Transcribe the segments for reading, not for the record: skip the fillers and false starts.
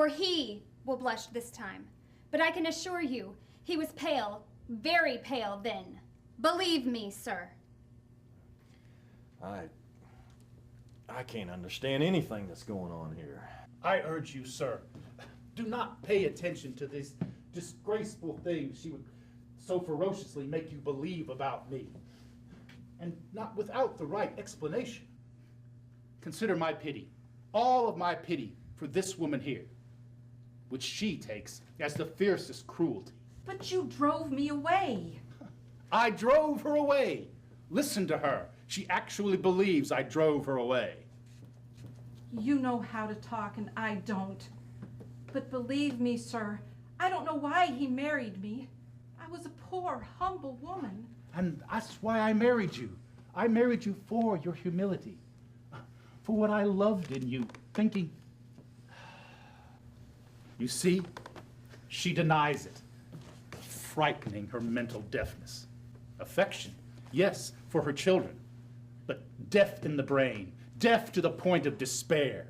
for he will blush this time. But I can assure you, he was pale, very pale then. Believe me, sir. I can't understand anything that's going on here. I urge you, sir, do not pay attention to these disgraceful things she would so ferociously make you believe about me, and not without the right explanation. Consider my pity, all of my pity for this woman here, which she takes as the fiercest cruelty. But you drove me away. I drove her away. Listen to her. She actually believes I drove her away. You know how to talk and I don't. But believe me, sir, I don't know why he married me. I was a poor, humble woman. And that's why I married you. I married you for your humility, for what I loved in you, thinking. You see, she denies it, frightening her mental deafness. Affection, yes, for her children, but deaf in the brain, deaf to the point of despair.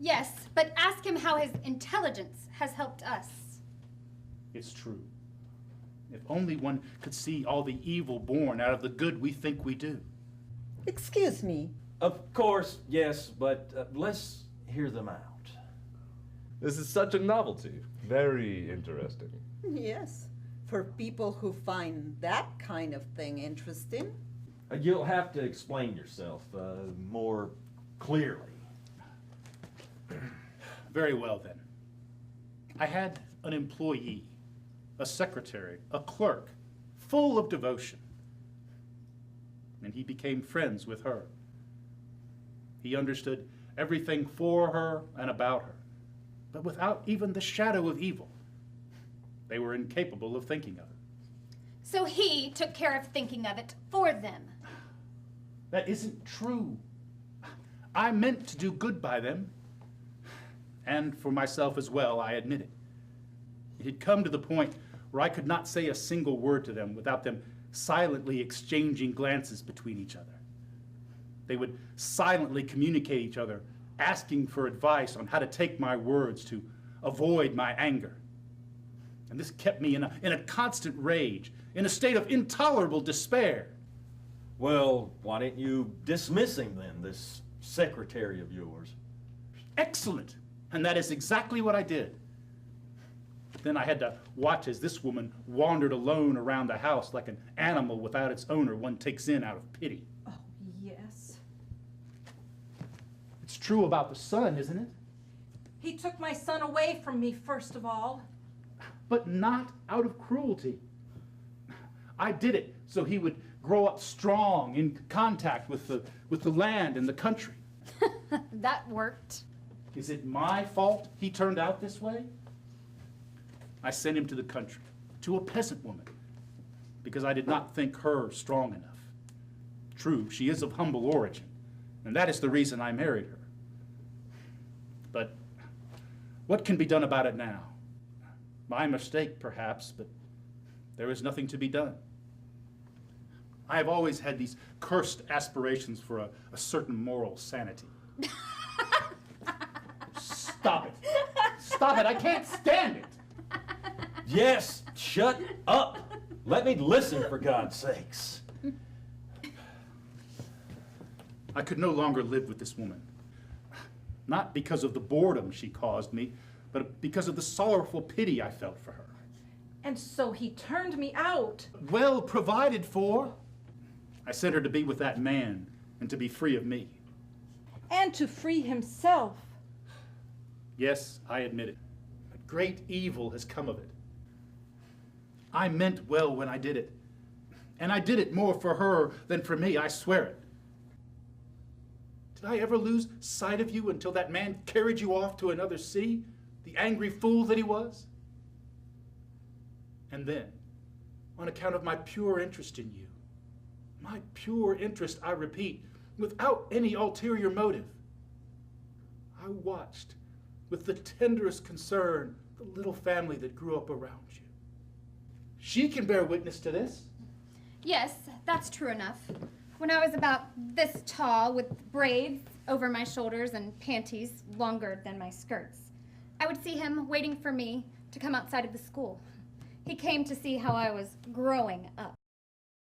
Yes, but ask him how his intelligence has helped us. It's true. If only one could see all the evil born out of the good we think we do. Excuse me. Of course, yes, but let's hear them out. This is such a novelty. Very interesting. Yes, for people who find that kind of thing interesting. You'll have to explain yourself more clearly. Very well, then. I had an employee, a secretary, a clerk, full of devotion. And he became friends with her. He understood everything for her and about her, but without even the shadow of evil. They were incapable of thinking of it. So he took care of thinking of it for them. That isn't true. I meant to do good by them, and for myself as well, I admit it. It had come to the point where I could not say a single word to them without them silently exchanging glances between each other. They would silently communicate each other, asking for advice on how to take my words to avoid my anger. And this kept me in a constant rage, in a state of intolerable despair. Well, why didn't you dismiss him then, this secretary of yours? Excellent! And that is exactly what I did. Then I had to watch as this woman wandered alone around the house like an animal without its owner one takes in out of pity. Oh, yes. It's true about the son, isn't it? He took my son away from me, first of all. But not out of cruelty. I did it so he would grow up strong, in contact with the land and the country. That worked. Is it my fault he turned out this way? I sent him to the country, to a peasant woman, because I did not think her strong enough. True, she is of humble origin, and that is the reason I married her. But what can be done about it now? My mistake, perhaps, but there is nothing to be done. I have always had these cursed aspirations for a certain moral sanity. Stop it. Stop it. I can't stand it. Yes, shut up. Let me listen, for God's sakes. I could no longer live with this woman. Not because of the boredom she caused me, but because of the sorrowful pity I felt for her. And so he turned me out. Well provided for. I sent her to be with that man and to be free of me. And to free himself. Yes, I admit it. But great evil has come of it. I meant well when I did it. And I did it more for her than for me, I swear it. Did I ever lose sight of you until that man carried you off to another city, the angry fool that he was? And then, on account of my pure interest in you, my pure interest, I repeat, without any ulterior motive, I watched with the tenderest concern the little family that grew up around you. She can bear witness to this. Yes, that's true enough. When I was about this tall with braids over my shoulders and panties longer than my skirts, I would see him waiting for me to come outside of the school. He came to see how I was growing up.